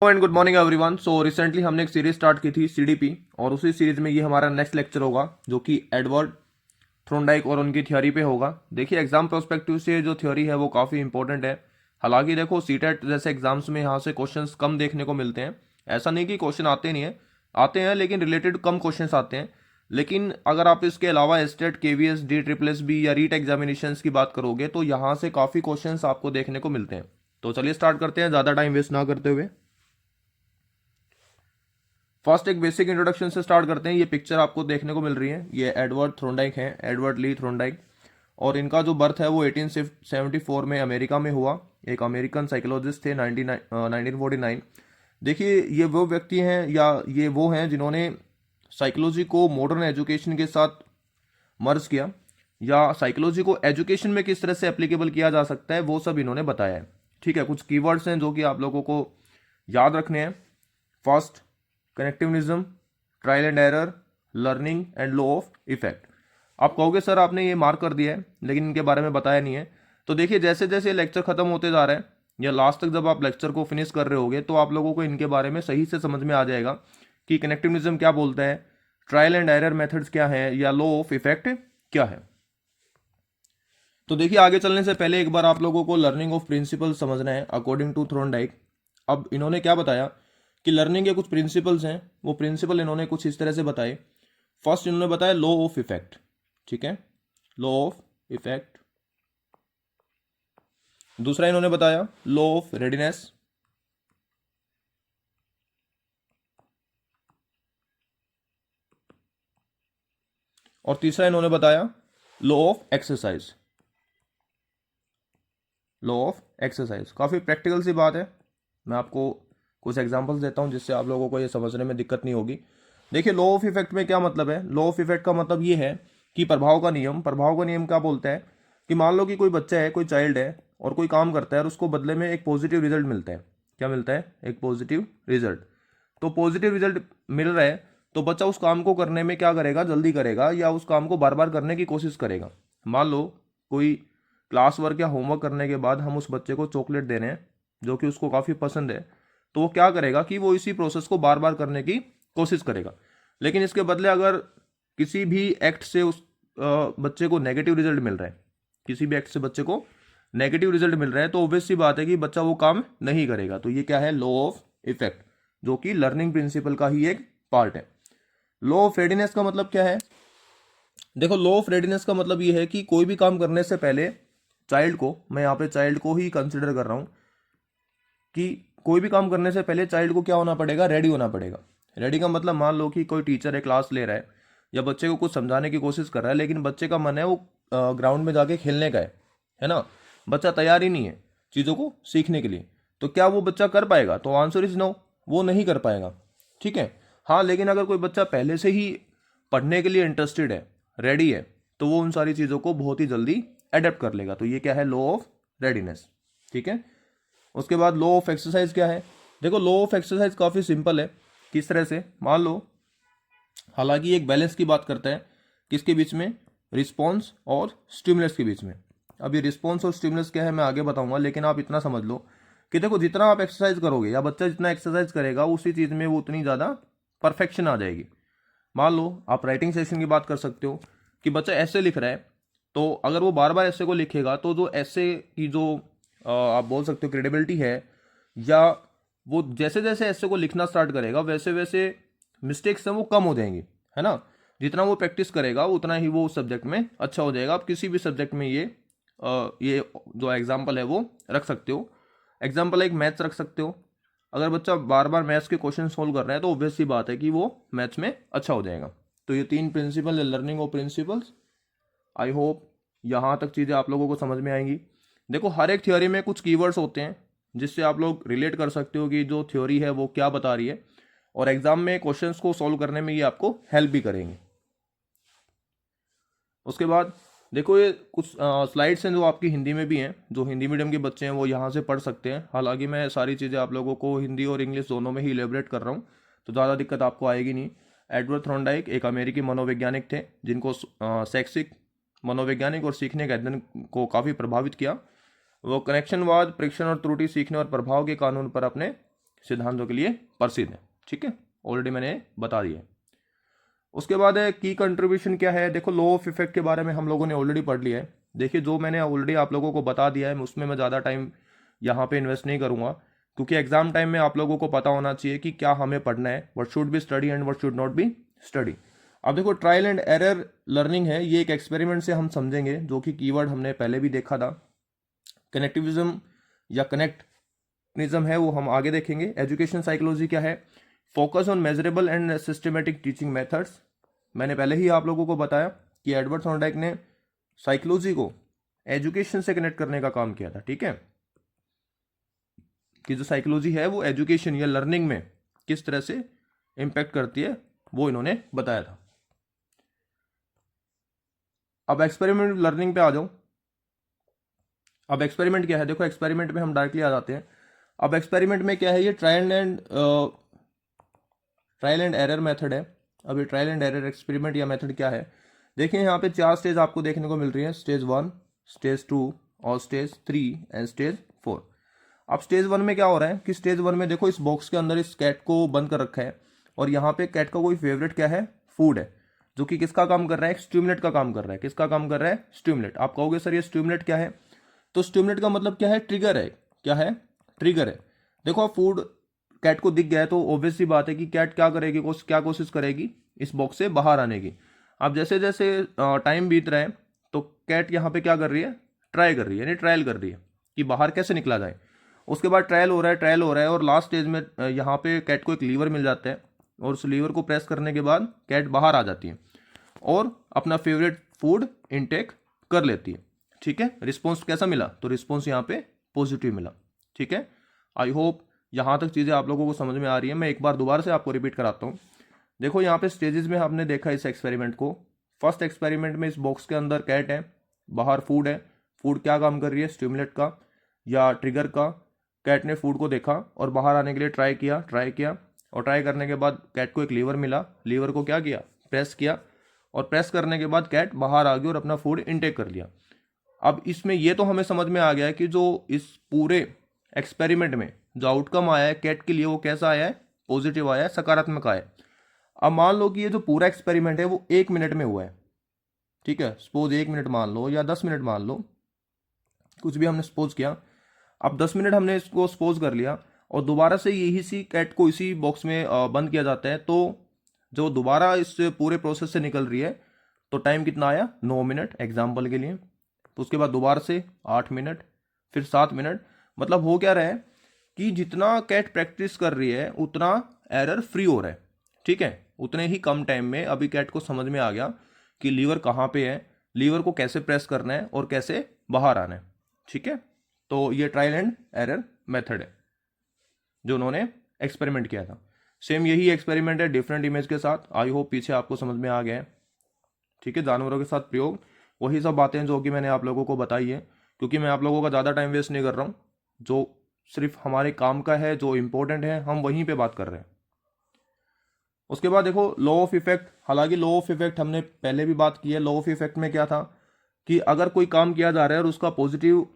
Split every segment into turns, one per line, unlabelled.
And good morning everyone. So recently हमने एक series start की थी सीडीपी, और उसी सीरीज में ये हमारा नेक्स्ट लेक्चर होगा जो कि एडवर्ड थ्रोनडाइक और उनकी थ्योरी पे होगा। देखिए, एग्जाम प्रोस्पेक्टिव से जो थ्योरी है वो काफ़ी इंपॉर्टेंट है। हालांकि देखो, सीटेट जैसे एग्जाम्स में यहाँ से क्वेश्चंस कम देखने को मिलते हैं। ऐसा नहीं कि क्वेश्चन आते नहीं है, आते हैं, लेकिन रिलेटेड कम क्वेश्चंस आते हैं। लेकिन अगर आप इसके अलावा state, KVS, D triple S B या रीट एग्जामिनेशंस की बात करोगे तो यहाँ से काफ़ी क्वेश्चंस आपको देखने को मिलते हैं। तो चलिए स्टार्ट करते हैं ज़्यादा टाइम वेस्ट ना करते हुए। फर्स्ट एक बेसिक इंट्रोडक्शन से स्टार्ट करते हैं। ये पिक्चर आपको देखने को मिल रही है, ये एडवर्ड थ्रोनडाइक है, एडवर्ड ली थ्रोनडाइक। और इनका जो बर्थ है वो 1874 में अमेरिका में हुआ। एक अमेरिकन साइकोलॉजिस्ट थे, 1949। देखिए, ये वो व्यक्ति हैं या ये वो हैं जिन्होंने साइकोलॉजी को मॉडर्न एजुकेशन के साथ मर्ज किया, या साइकोलॉजी को एजुकेशन में किस तरह से एप्लीकेबल किया जा सकता है वो सब इन्होंने बताया है। ठीक है, कुछ कीवर्ड्स हैं जो कि आप लोगों को याद रखने हैं। First, connectivism, trial and error, learning and law of effect. आप कहोगे सर आपने ये मार्क कर दिया है लेकिन इनके बारे में बताया नहीं है। तो देखिए, जैसे जैसे लेक्चर खत्म होते जा रहा है या लास्ट तक जब आप लेक्चर को फिनिश कर रहे होगे तो आप लोगों को इनके बारे में सही से समझ में आ जाएगा कि कनेक्टिविज्म क्या बोलता है, ट्रायल एंड एरर मेथड्स क्या है, या लॉ ऑफ इफेक्ट क्या है। तो देखिए, आगे चलने से पहले एक बार आप लोगों को लर्निंग ऑफ प्रिंसिपल समझना है अकॉर्डिंग टू थ्रोनडाइक। अब इन्होंने क्या बताया कि लर्निंग के कुछ प्रिंसिपल्स हैं, वो प्रिंसिपल इन्होंने कुछ इस तरह से बताए। फर्स्ट इन्होंने बताया लॉ ऑफ इफेक्ट। ठीक है, लॉ ऑफ इफेक्ट। दूसरा इन्होंने बताया लॉ ऑफ रेडीनेस। और तीसरा इन्होंने बताया law of exercise. Law of exercise काफ़ी प्रैक्टिकल सी बात है। मैं आपको कुछ एग्जांपल्स देता हूं जिससे आप लोगों को ये समझने में दिक्कत नहीं होगी। देखिए, लॉ ऑफ इफेक्ट में क्या मतलब है। लॉ ऑफ इफेक्ट का मतलब ये है कि प्रभाव का नियम। प्रभाव का नियम क्या बोलता है कि मान लो कि कोई बच्चा है, कोई चाइल्ड है, और कोई काम करता है और उसको बदले में एक पॉजिटिव रिजल्ट मिलता है। क्या मिलता है? एक पॉजिटिव रिजल्ट। तो पॉजिटिव रिजल्ट मिल रहा है तो बच्चा उस काम को करने में क्या करेगा, जल्दी करेगा, या उस काम को बार बार करने की कोशिश करेगा। मान लो कोई क्लास वर्क या होमवर्क करने के बाद हम उस बच्चे को चॉकलेट दे रहे हैं जो कि उसको काफ़ी पसंद है, तो वो क्या करेगा कि वो इसी प्रोसेस को बार बार करने की कोशिश करेगा। लेकिन इसके बदले अगर किसी भी एक्ट से उस बच्चे को नेगेटिव रिजल्ट मिल रहा है, किसी भी एक्ट से बच्चे को नेगेटिव रिजल्ट मिल रहा है, तो ऑब्वियस सी बात है कि बच्चा वो काम नहीं करेगा। तो ये क्या है? लॉ ऑफ इफेक्ट, जो कि लर्निंग प्रिंसिपल का ही एक पार्ट है। लॉ ऑफ रेडीनेस का मतलब क्या है? देखो, लॉ ऑफ रेडीनेस का मतलब ये है कि कोई भी काम करने से पहले चाइल्ड को, मैं यहाँ पे चाइल्ड को ही कंसिडर कर रहा हूँ, कि कोई भी काम करने से पहले चाइल्ड को क्या होना पड़ेगा? रेडी होना पड़ेगा। रेडी का मतलब, मान लो कि कोई टीचर है, क्लास ले रहा है या बच्चे को कुछ समझाने की कोशिश कर रहा है, लेकिन बच्चे का मन है वो ग्राउंड में जाके खेलने का है ना। बच्चा तैयार ही नहीं है चीज़ों को सीखने के लिए, तो क्या वो बच्चा कर पाएगा? तो आंसर इज नो, वो नहीं कर पाएगा। ठीक है। हाँ, लेकिन अगर कोई बच्चा पहले से ही पढ़ने के लिए इंटरेस्टेड है, रेडी है, तो वो उन सारी चीज़ों को बहुत ही जल्दी अडेप्ट कर लेगा। तो ये क्या है? Law of readiness. ठीक है। उसके बाद लॉ ऑफ एक्सरसाइज क्या है? देखो, लॉ ऑफ एक्सरसाइज काफ़ी सिंपल है। किस तरह से? मान लो, हालांकि एक बैलेंस की बात करते हैं, किसके बीच में? रिस्पॉन्स और स्टिमुलस के बीच में। अब ये रिस्पॉन्स और स्टिमुलस क्या है मैं आगे बताऊंगा, लेकिन आप इतना समझ लो कि देखो, जितना आप एक्सरसाइज करोगे या बच्चा जितना एक्सरसाइज करेगा उसी चीज़ में वो उतनी ज़्यादा परफेक्शन आ जाएगी। मान लो आप राइटिंग सेशन की बात कर सकते हो कि बच्चा ऐसे लिख रहा है, तो अगर वो बार बार ऐसे को लिखेगा तो जो ऐसे की जो आप बोल सकते हो क्रेडिबिलिटी है, या वो जैसे जैसे ऐसे को लिखना स्टार्ट करेगा वैसे वैसे मिस्टेक्स हैं वो कम हो जाएंगी, है ना। जितना वो प्रैक्टिस करेगा उतना ही वो उस सब्जेक्ट में अच्छा हो जाएगा। आप किसी भी सब्जेक्ट में ये जो एग्जाम्पल है वो रख सकते हो। एग्जाम्पल एक मैथ्स रख सकते हो। अगर बच्चा बार बार मैथ्स के क्वेश्चन सोल्व कर रहा है तो ऑब्वियस सी बात है कि वो मैथ्स में अच्छा हो जाएगा। तो ये 3 प्रिंसिपल है learning of principles. I hope यहाँ तक चीज़ें आप लोगों को समझ में आएंगी। देखो, हर एक थ्योरी में कुछ कीवर्ड्स होते हैं जिससे आप लोग रिलेट कर सकते हो कि जो थ्योरी है वो क्या बता रही है, और एग्जाम में क्वेश्चंस को सॉल्व करने में ये आपको हेल्प भी करेंगे। उसके बाद देखो, ये कुछ स्लाइड्स हैं जो आपकी हिंदी में भी हैं, जो हिंदी मीडियम के बच्चे हैं वो यहाँ से पढ़ सकते हैं। हालांकि मैं सारी चीज़ें आप लोगों को हिंदी और इंग्लिश दोनों में ही इलेबरेट कर रहा हूँ, तो ज़्यादा दिक्कत आपको आएगी नहीं। एडवर्ड थॉर्नडाइक एक अमेरिकी मनोवैज्ञानिक थे जिनको शैक्षिक मनोवैज्ञानिक और सीखने के अध्ययन को काफ़ी प्रभावित किया। वो कनेक्शनवाद, परीक्षण और त्रुटि, सीखने और प्रभाव के कानून पर अपने सिद्धांतों के लिए प्रसिद्ध है। ठीक है, ऑलरेडी मैंने बता दिया। उसके बाद है की कंट्रीब्यूशन क्या है। देखो लॉ ऑफ इफेक्ट के बारे में हम लोगों ने ऑलरेडी पढ़ लिया है। देखिए जो मैंने ऑलरेडी आप लोगों को बता दिया है उसमें मैं ज़्यादा टाइम यहाँ पे इन्वेस्ट नहीं करूँगा, क्योंकि एग्जाम टाइम में आप लोगों को पता होना चाहिए कि क्या हमें पढ़ना है, what should be study and what should not be study. अब देखो ट्रायल एंड एरर लर्निंग है, ये एक एक्सपेरिमेंट से हम समझेंगे, जो कि कीवर्ड हमने पहले भी देखा था। कनेक्टिविज्म या कनेक्टिज्म है वो हम आगे देखेंगे। एजुकेशन साइकोलॉजी क्या है, focus on measurable and systematic teaching methods. मैंने पहले ही आप लोगों को बताया कि एडवर्ड थॉर्नडाइक ने साइकोलॉजी को एजुकेशन से कनेक्ट करने का काम किया था। ठीक है, कि जो साइकोलॉजी है वो एजुकेशन या लर्निंग में किस तरह से इंपैक्ट करती है वो इन्होंने बताया था। अब एक्सपेरिमेंट लर्निंग पे आ जाओ। अब एक्सपेरिमेंट क्या है, देखो एक्सपेरिमेंट में हम डायरेक्टली आ जाते हैं। अब एक्सपेरिमेंट में क्या है, ये ट्रायल एंड एरर मेथड है। अब ये ट्रायल एंड एरर एक्सपेरिमेंट या मेथड क्या है, देखिए यहाँ पे 4 स्टेज आपको देखने को मिल रही है, स्टेज 1, स्टेज 2 और स्टेज 3 एंड स्टेज 4। अब स्टेज 1 में क्या हो रहा है कि स्टेज 1 में देखो इस बॉक्स के अंदर इस कैट को बंद कर रखा है, और यहाँ पे कैट का कोई फेवरेट क्या है, फूड है, जो कि किसका काम कर रहा है, स्टिमुलेट का काम कर रहा है। किसका काम कर रहा है, स्टिमुलेट। आप कहोगे सर ये स्टिमुलेट क्या है, तो स्टिमुलेट का मतलब क्या है, ट्रिगर है। क्या है, ट्रिगर है। देखो फूड कैट को दिख गया है, तो ऑब्वियस सी बात है कि कैट क्या करेगी, क्या कोशिश करेगी, इस बॉक्स से बाहर आने की। अब जैसे जैसे टाइम बीत रहा है तो कैट यहाँ पे क्या कर रही है, ट्राई कर रही है, यानी ट्रायल कर रही है कि बाहर कैसे निकला जाए। उसके बाद ट्रायल हो रहा है और लास्ट स्टेज में यहाँ पे कैट को एक लीवर मिल जाता है, और उस लीवर को प्रेस करने के बाद कैट बाहर आ जाती है और अपना फेवरेट फूड इनटेक कर लेती है। ठीक है, रिस्पॉन्स कैसा मिला, तो रिस्पॉन्स यहाँ पे पॉजिटिव मिला। ठीक है, आई होप यहाँ तक चीज़ें आप लोगों को समझ में आ रही है। मैं एक बार दोबारा से आपको रिपीट कराता हूँ। देखो यहाँ पे स्टेजेस में आपने देखा इस एक्सपेरिमेंट को। फर्स्ट एक्सपेरिमेंट में इस बॉक्स के अंदर कैट है, बाहर फूड है। फूड क्या काम कर रही है, स्टिमुलेट का या ट्रिगर का। कैट ने फूड को देखा और बाहर आने के लिए ट्राई किया और ट्राई करने के बाद कैट को एक लीवर मिला। लीवर को क्या किया, प्रेस किया, और प्रेस करने के बाद कैट बाहर आ गई और अपना फूड इनटेक कर लिया। अब इसमें ये तो हमें समझ में आ गया है कि जो इस पूरे एक्सपेरिमेंट में जो आउटकम आया है कैट के लिए वो कैसा आया है, पॉजिटिव आया है, सकारात्मक आया है। अब मान लो कि ये जो पूरा एक्सपेरिमेंट है वो 1 मिनट में हुआ है। ठीक है, सपोज 1 मिनट मान लो या 10 मिनट मान लो, कुछ भी हमने सपोज किया। अब 10 मिनट हमने इसको सपोज कर लिया और दोबारा से यही सी कैट को इसी बॉक्स में बंद किया जाता है, तो जो दोबारा इस पूरे प्रोसेस से निकल रही है तो टाइम कितना आया, 9 मिनट एग्जाम्पल के लिए। तो उसके बाद दोबारा से 8 मिनट, फिर 7 मिनट। मतलब हो क्या रहा है कि जितना कैट प्रैक्टिस कर रही है उतना एरर फ्री हो रहा है। ठीक है, उतने ही कम टाइम में अभी कैट को समझ में आ गया कि लीवर कहाँ पे है, लीवर को कैसे प्रेस करना है और कैसे बाहर आना है। ठीक है, तो ये ट्रायल एंड एरर मेथड है जो उन्होंने एक्सपेरिमेंट किया था। सेम यही एक्सपेरिमेंट है डिफरेंट इमेज के साथ। आई होप पीछे आपको समझ में आ गया है। ठीक है, जानवरों के साथ प्रयोग, वही सब बातें जो कि मैंने आप लोगों को बताई है, क्योंकि मैं आप लोगों का ज़्यादा टाइम वेस्ट नहीं कर रहा हूँ। जो सिर्फ हमारे काम का है, जो इंपॉर्टेंट है, हम वहीं पे बात कर रहे हैं। उसके बाद देखो लॉ ऑफ इफेक्ट। हालांकि लॉ ऑफ इफेक्ट हमने पहले भी बात की है। लॉ ऑफ इफेक्ट में क्या था कि अगर कोई काम किया जा रहा है और उसका पॉजिटिव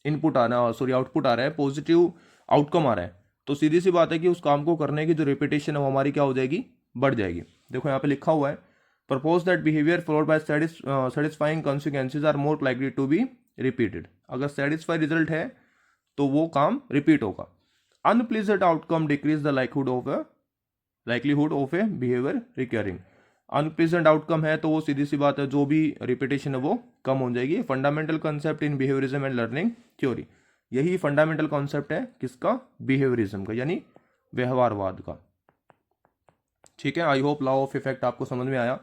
आउटपुट आ रहा है, पॉजिटिव आउटकम आ रहा है, तो सीधी सी बात है कि उस काम को करने की जो रिपीटेशन है वो हमारी क्या हो जाएगी, बढ़ जाएगी। देखो यहाँ पे लिखा हुआ है, propose that behaviour followed by satisfying consequences are more likely to be repeated. अगर सेटिस्फाई रिजल्ट है तो वो काम रिपीट होगा। Unpleasant outcome decrease the likelihood of a behaviour recurring. Unpleasant outcome है तो वो सीधी सी बात है, जो भी रिपीटेशन है वो कम हो जाएगी। Fundamental concept in behaviourism and learning theory, यही फंडामेंटल कॉन्सेप्ट है किसका, बिहेवियरिज्म का, यानी व्यवहारवाद का। ठीक है, आई होप लॉ ऑफ इफेक्ट आपको समझ में आया।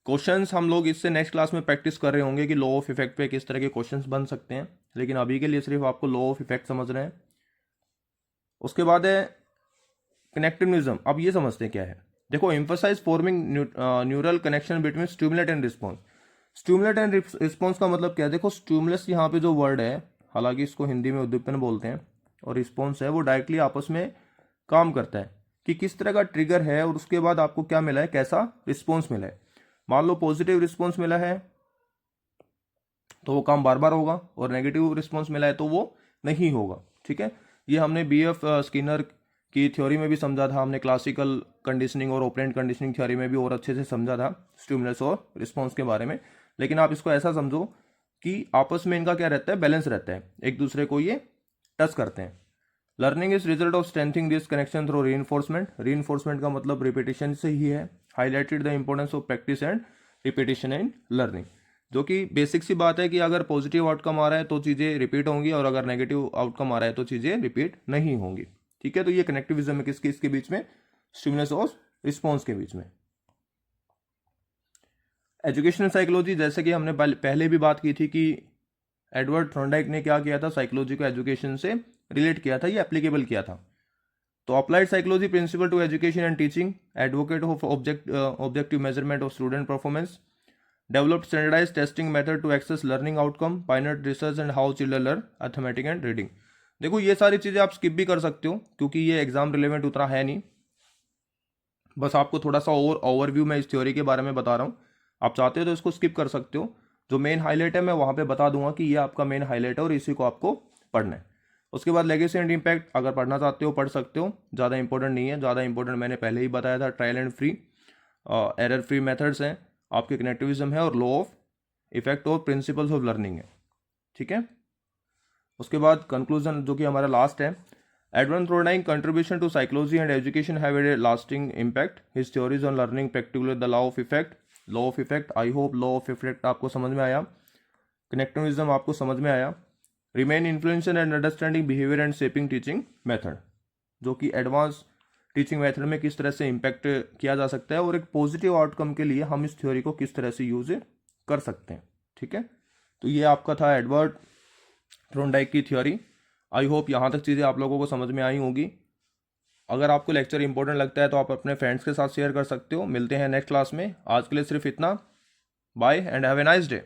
क्वेश्चंस हम लोग इससे नेक्स्ट क्लास में प्रैक्टिस कर रहे होंगे कि लॉ ऑफ इफेक्ट पे किस तरह के क्वेश्चंस बन सकते हैं, लेकिन अभी के लिए सिर्फ आपको लॉ ऑफ इफेक्ट समझ रहे हैं। उसके बाद है कनेक्टिविज्म। अब ये समझते हैं क्या है। देखो, emphasise forming neural connection between stimulate and response. Stimulate and response का मतलब क्या है, देखो स्टिमुलस यहाँ पे जो वर्ड है, हालांकि इसको हिंदी में उद्दीपन बोलते हैं, और रिस्पॉन्स है वो डायरेक्टली आपस में काम करता है कि किस तरह का ट्रिगर है और उसके बाद आपको क्या मिला है, कैसा रिस्पॉन्स मिला है। मान लो पॉजिटिव रिस्पॉन्स मिला है तो वो काम बार बार होगा, और नेगेटिव रिस्पॉन्स मिला है तो वो नहीं होगा। ठीक है, ये हमने BF स्किनर कि थ्योरी में भी समझा था हमने, क्लासिकल कंडीशनिंग और ऑपरेंट कंडीशनिंग थ्योरी में भी और अच्छे से समझा था स्टिमुलस और रिस्पॉन्स के बारे में। लेकिन आप इसको ऐसा समझो कि आपस में इनका क्या रहता है, बैलेंस रहता है, एक दूसरे को ये टच करते हैं। Learning is result of strengthening this connection through reinforcement. Reinforcement का मतलब रिपीटेशन से ही है। Highlighted the importance of practice and repetition in learning, जो कि बेसिक सी बात है कि अगर पॉजिटिव आउटकम आ रहा है तो चीज़ें रिपीट होंगी, और अगर नेगेटिव आउटकम आ रहा है तो चीज़ें रिपीट नहीं होंगी। ठीक है, तो ये कनेक्टिविज्म है किसके इसके बीच में, स्टिमुलस और रिस्पॉन्स के बीच में। एजुकेशनल साइकोलॉजी, जैसे कि हमने पहले भी बात की थी कि एडवर्ड थॉर्नडाइक ने क्या किया था, साइकोलॉजी को एजुकेशन से रिलेट किया था, ये एप्लीकेबल किया था। तो applied psychology principle to education and teaching, advocate of objective measurement of student performance, developed standardise testing method to access learning outcome, pioneered research and how children learn arithmetic and reading. देखो ये सारी चीज़ें आप skip भी कर सकते हो क्योंकि ये एग्जाम रिलेवेंट उतना है नहीं, बस आपको थोड़ा सा ओवरव्यू मैं इस थ्योरी के बारे में बता रहा हूँ। आप चाहते हो तो इसको स्किप कर सकते हो, जो मेन हाईलाइट है मैं वहाँ पे बता दूंगा कि ये आपका मेन हाईलाइट है और इसी को आपको पढ़ना है। उसके बाद लेगेसी एंड इम्पैक्ट, अगर पढ़ना चाहते हो पढ़ सकते हो, ज़्यादा इंपॉर्टेंट नहीं है। ज़्यादा इंपॉर्टेंट मैंने पहले ही बताया था, trial and free error free methods हैं, आपके कनेक्टिविज्म है, और लॉ ऑफ इफेक्ट और प्रिंसिपल्स ऑफ लर्निंग है। ठीक है, उसके बाद कंक्लूजन जो कि हमारा लास्ट है, Edward Thorndike contribution to psychology and education have a lasting impact, his theories on learning, particular the law of effect. Law of effect, I hope law of effect आपको समझ में आया, कनेक्टिविज्म आपको समझ में आया। Remain influential and understanding behaviour and shaping teaching method, जो कि एडवांस टीचिंग मेथड में किस तरह से इम्पैक्ट किया जा सकता है और एक पॉजिटिव आउटकम के लिए हम इस थ्योरी को किस तरह से यूज कर सकते हैं। ठीक है, तो ये आपका था एडवर्ड थॉर्नडाइक की थ्योरी। आई होप यहाँ तक चीज़ें आप लोगों को समझ में आई होगी। अगर आपको लेक्चर इंपॉर्टेंट लगता है तो आप अपने फ्रेंड्स के साथ शेयर कर सकते हो। मिलते हैं नेक्स्ट क्लास में, आज के लिए सिर्फ इतना। Bye and have a nice day.